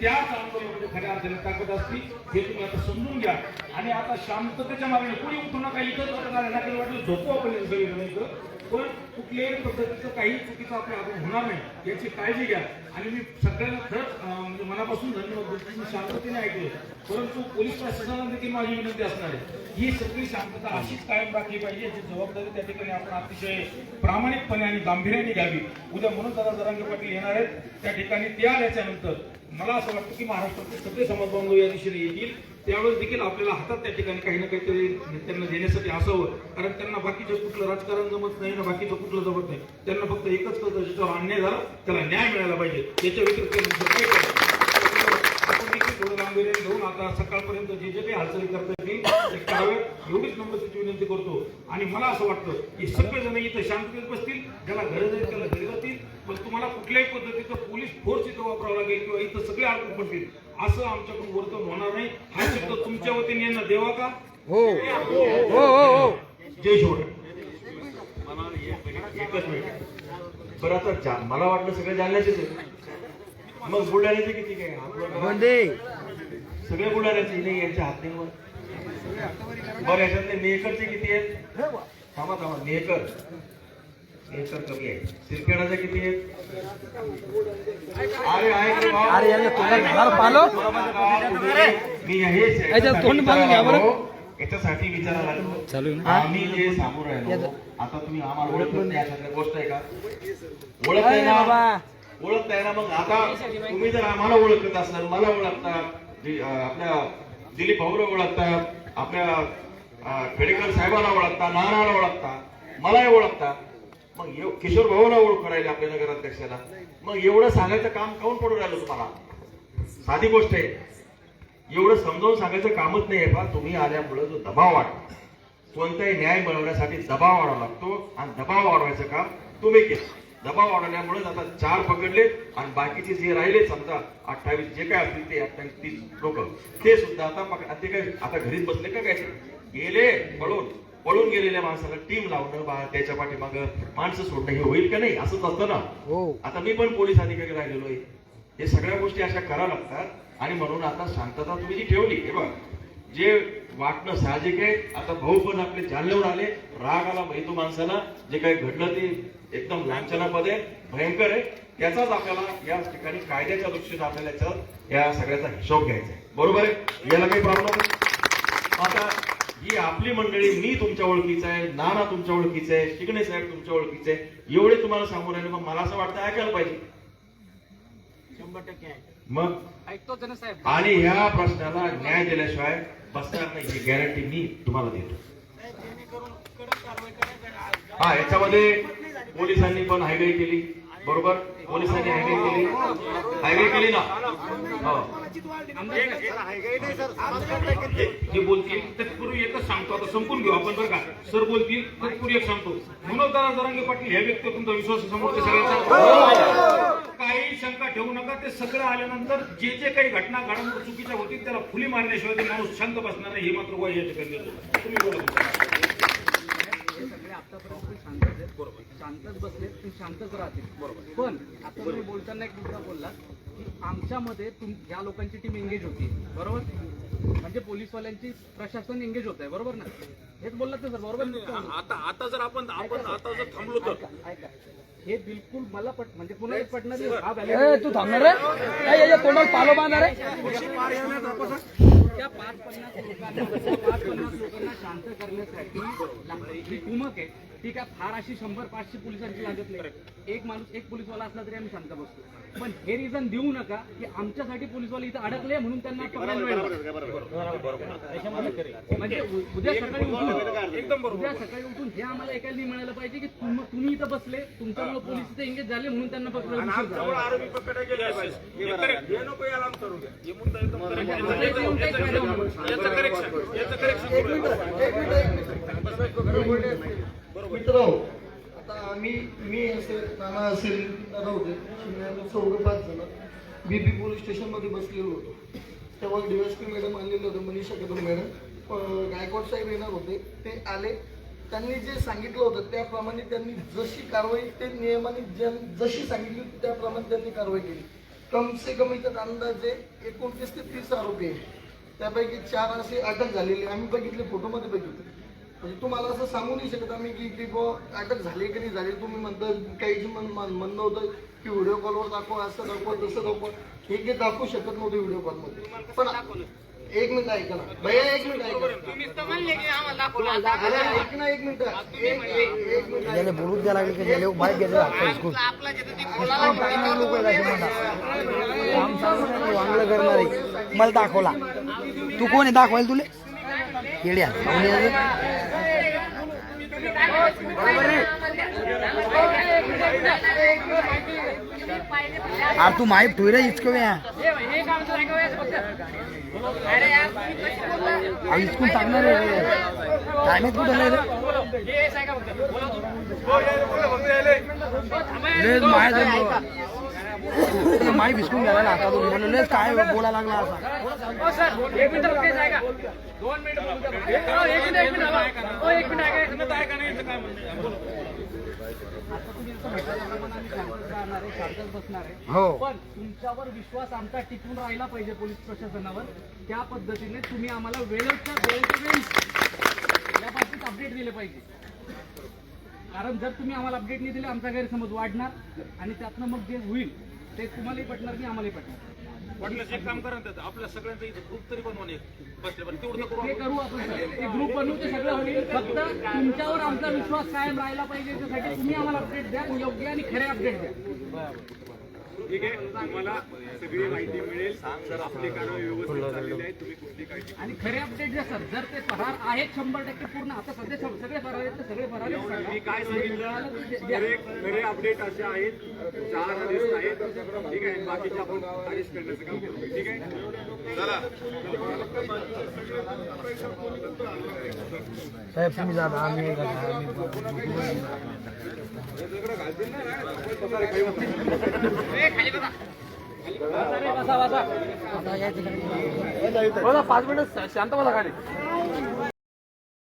त्याच आंदोलनामध्ये खऱ्या अर्थाने ताकद असते हे तुम्ही आता समजून घ्या. आणि आता शांततेच्या मार्गाने कोणी उठू नका. इथंच वाटलं झोपू आपण सगळीजण इथं, पण कुठल्याही पद्धतीचं काही चुकीचं आपल्या हातून होणार नाही याची काळजी घ्या. आणि मी सगळ्यांना खरंच म्हणजे मनापासून धन्यवाद देतो. मी शांततेने ऐकलं, परंतु पोलीस प्रशासनाला देखील माझी विनंती असणार आहे ही सगळी शांतता अशीच कायम राखली पाहिजे. याची जबाबदारी त्या ठिकाणी आपण अतिशय प्रामाणिकपणे आणि गांभीर्याने घ्यावी. उद्या म्हणून दादा जरांगे पाटील येणार आहेत त्या ठिकाणी. ते आल्याच्या नंतर मला असं वाटतं की महाराष्ट्रातले सगळे समाज बांधव या दिशेने येतील. त्यावेळेस देखील आपल्याला हातात त्या ठिकाणी काही ना काहीतरी त्यांना देण्यासाठी असावं. कारण त्यांना बाकीचं कुठलं राजकारण जमत नाही ना बाकीचं कुठलं जमत नाही. त्यांना फक्त एकच कळतं ज्याच्यावर अन्याय झाला त्याला न्याय मिळायला पाहिजे. याच्या व्यतिरिक्त आपण देखील थोडं गांभीर्याने घेऊन आता सकाळपर्यंत जे जे काही हालचाली करता येईल ते कराव्यात एवढीच नम्रतेची विनंती करतो. आणि मला असं वाटतं की सगळेजण इथं शांततेत बसतील. ज्याला गरज आहे त्याला घरी जातील. पण तुम्हाला कुठल्याही पद्धतीचं पोलीस फोर्स इथं वापरावं लागेल किंवा इथं सगळे अडकून पडतील असं आमच्याकडून वर्तन होणार नाही. हा शब्द तुमच्या वतीने यांना देवा का? हो हो हो. जय शिवराय. एकच मिनिट बरं. आता मला वाटलं सगळे जालन्याचेच आहे. मग बुलढाण्याचे किती काय सगळे बुलढाण्याचे नाही यांच्या हातीवर. बरं याच्यातले नेकरचे किती आहेत? थांबा थांबा. नेकर कमी आहे. सिरखेडाचे किती आहेत? अरे याच्यासाठी विचारायला लागलो. आम्ही जे सांगू राहिलो आता तुम्ही आम्हाला ओळखत या सगळ्या गोष्ट आहे का? ओळख आहे ना? ओळखत आहे ना? मग आता तुम्ही जर आम्हाला ओळखत असणार मला ओळखता आपल्या दिलीप भाऊला ओळखता आपल्या खेडेकर साहेबांना ओळखता नानाला ओळखता मलाही ओळखता. मग किशोर भाऊला ओळख करायला आपल्या नगराध्यक्षाला. मग एवढं सांगायचं काम काऊन पडून राहिलं तुम्हाला? साधी गोष्ट आहे. एवढं समजावून सांगायचं कामच नाही आहे. पण तुम्ही आल्यामुळे जो दबाव वाढतो कोणताही न्याय मिळवण्यासाठी दबाव वाढावा लागतो आणि दबाव वाढवायचं काम तुम्ही केलं. दबाव वाढवल्यामुळे आता 4 पकडले आणि बाकीचे जे राहिले समजा 28 जे काय असतील ते 28-30 लोक ते सुद्धा आता ते काय आता घरीच बसले का? काय गेले पळून गेलेल्या माणसाला टीम लावणं त्याच्या पाठीमाग माणसं सोडणं हे होईल का नाही? असंच असतं ना. आता मी पण पोलीस अधिकारी राहिलेलो आहे. हे सगळ्या गोष्टी अशा कराव्या लागतात. आणि म्हणून आता शांतता तुम्ही जी ठेवली हे बघ जे वाटणं साहजिक आहे. आता भाऊ पण आपले जालन्यावर आले. राग आला माहिती माणसाला. जे काही घडलं ते एकदम लांछनापद आहे भयंकर आहे. त्याचाच आपल्याला या ठिकाणी कायद्याच्या दृष्टीने आपल्याला या सगळ्याचा हिशोब घ्यायचा आहे. बरोबर आहे? याला काही प्रॉब्लेम नाही. आता ही आपली मंडळी मी तुमच्या ओळखीचं आहे नाना तुमच्या ओळखीचं आहे शिकणे साहेब तुमच्या ओळखीचे आहे एवढे तुम्हाला सांगून राहिले. मग मला असं वाटतं ऐकायला पाहिजे 100% मग ऐकतो साहेब. आणि ह्या प्रश्नाला न्याय दिल्याशिवाय बसणार नाही ही गॅरंटी मी तुम्हाला देतो. हा याच्यामध्ये पोलिसांनी पण हायवे केली. बरोबर पोलिसांनी हायवे केली ना. जे बोलतील तत्पूर्वी एकच सांगतो आता संपून घेऊ आपण बरं का. सर बोलतील तत्पूर्वी एक सांगतो. म्हणून दादा जरांगे पाटील ह्या व्यक्ती तुमचा विश्वास समोर सगळ्यांचा काही शंका ठेवू नका. ते सगळं आल्यानंतर जे जे काही घटना घडामोडी चुकीच्या होतील त्याला फुली मारल्याशिवाय ते माणूस शांत बसणार नाही. हे मात्र गोवा या ठिकाणी देतो. तुम्ही बोला. आतापर्यंत शांत आहेत. बरोबर शांतच बसले ते शांतच राहतील. बरोबर. पण आता तुम्ही बोलताना एक मुद्दा बोलला की आमच्यामध्ये या लोकांची टीम एंगेज होती. बरोबर म्हणजे पोलीसवाल्यांची प्रशासन एंगेज होत आहे. बरोबर ना? हेच बोललात ना सर? बरोबर. आता जर आपण आता जर थांबलो तर ऐका हे बिलकुल मला म्हणजे पुन्हा एक पटणार. तू थांबणार आहे तोंडाला पालो बांधणार आहे. त्या 550 लोकांना शांत करण्यासाठी ही कुमक आहे. ती काय फार अशी 100-500 पोलिसांची लागत नाही. एक माणूस एक पोलीसवाला असला तरी आम्ही शांत बसतो. पण हे रिझन देऊ नका की आमच्यासाठी पोलीसवाले इथे अडकले म्हणून त्यांना पकडायला मिळालं. म्हणजे उद्या सकाळी उठून हे आम्हाला ऐकायला नाही मिळालं पाहिजे की तुम्ही इथं बसले तुमच्यामुळे पोलीस इथे एंगेज झाले म्हणून त्यांना पकडलं. मित्र आता मी असेल नाना असेल दादा होते 5 जण बीपी पोलीस स्टेशन मध्ये बसलेलो होतो. तेव्हा डीएसपी मॅडम आलेले होते मनीषा कदम मॅडम गायकवाड साहेब येणार होते. ते आले. त्यांनी जे सांगितलं होतं त्याप्रमाणे त्यांनी जशी कारवाई ते नियमाने जशी सांगितली त्याप्रमाणे त्यांनी कारवाई केली. कम से कम इथं अंदाजे 29 ते 30 आरोपी आहे. त्यापैकी 4 असे अटक झालेले आम्ही बघितले, फोटोमध्ये बघितले. म्हणजे तुम्हाला असं सांगू नाही शकत आम्ही की बुवा अटक झाली की नाही झाली. तुम्ही म्हणता काही म्हणणं होतं की व्हिडिओ कॉलवर दाखवा, असं दाखवा, तसं दाखवा. हे काही दाखवू शकत नव्हते व्हिडिओ कॉलमध्ये. पण एक मिनिट ऐका ना भैया, एक मिनिट ऐका. अरे ऐक ना, एक मिनिट, एक मिनिट. बोलूच द्या लागेल की ज्याला बाईक घ्यायचं वांगलं करणार मला दाखवला. तू कोण आहे दाखवायला तुले येड्या? अरे तू माहीत ठेव रे इचकं इचकून टाकणार रे. काय माहित कुठं नाही रे माही विसकून घ्यायला आता तू म्हणून काय बोलायला लागला असा. हो, पण तुमच्यावर विश्वास आमचा टिकून राहिला पाहिजे पोलीस प्रशासनावर. त्या पद्धतीने तुम्ही आम्हाला वेळेच्या वेळी या बाबतीत अपडेट दिले पाहिजे. कारण जर तुम्ही आम्हाला अपडेट नाही दिले आमचा गैरसमज वाढणार आणि त्यातनं मग जे होईल ते तुम्हालाही पटणार नाही, आम्हालाही पटणार. वाटलं एक काम करा ना, आपल्या सगळ्यांचं इथं ग्रुप तरी बनवून बसले तेवढं ते करू आपण. ते ग्रुप बनवू ते सगळं होईल. फक्त तुमच्यावर आमचा विश्वास कायम राहिला पाहिजे त्यासाठी तुम्ही आम्हाला अपडेट द्या, योग्य आणि खरे अपडेट द्या. ठीक आहे, तुम्हाला सगळी माहिती मिळेल. सर आपली कारवाई व्यवस्थित चाललेली आहे, तुम्ही कुठली काळजी. आणि खरे अपडेट द्या सर. जर ते फरार आहेत 100% पूर्ण, आता सध्या सगळे फरार आहेत, सगळे फरार आहेत. मी काय सांगितलं, खरे अपडेट असे आहेत, 4 अरेस्ट आहेत. ठीक आहे, बाकीचे आपण अरेस्ट करण्याचं काम करू. ठीक आहे, चला साहेब तुम्ही जा आम्ही बसा 5 मिनिट शांत बसा खाली.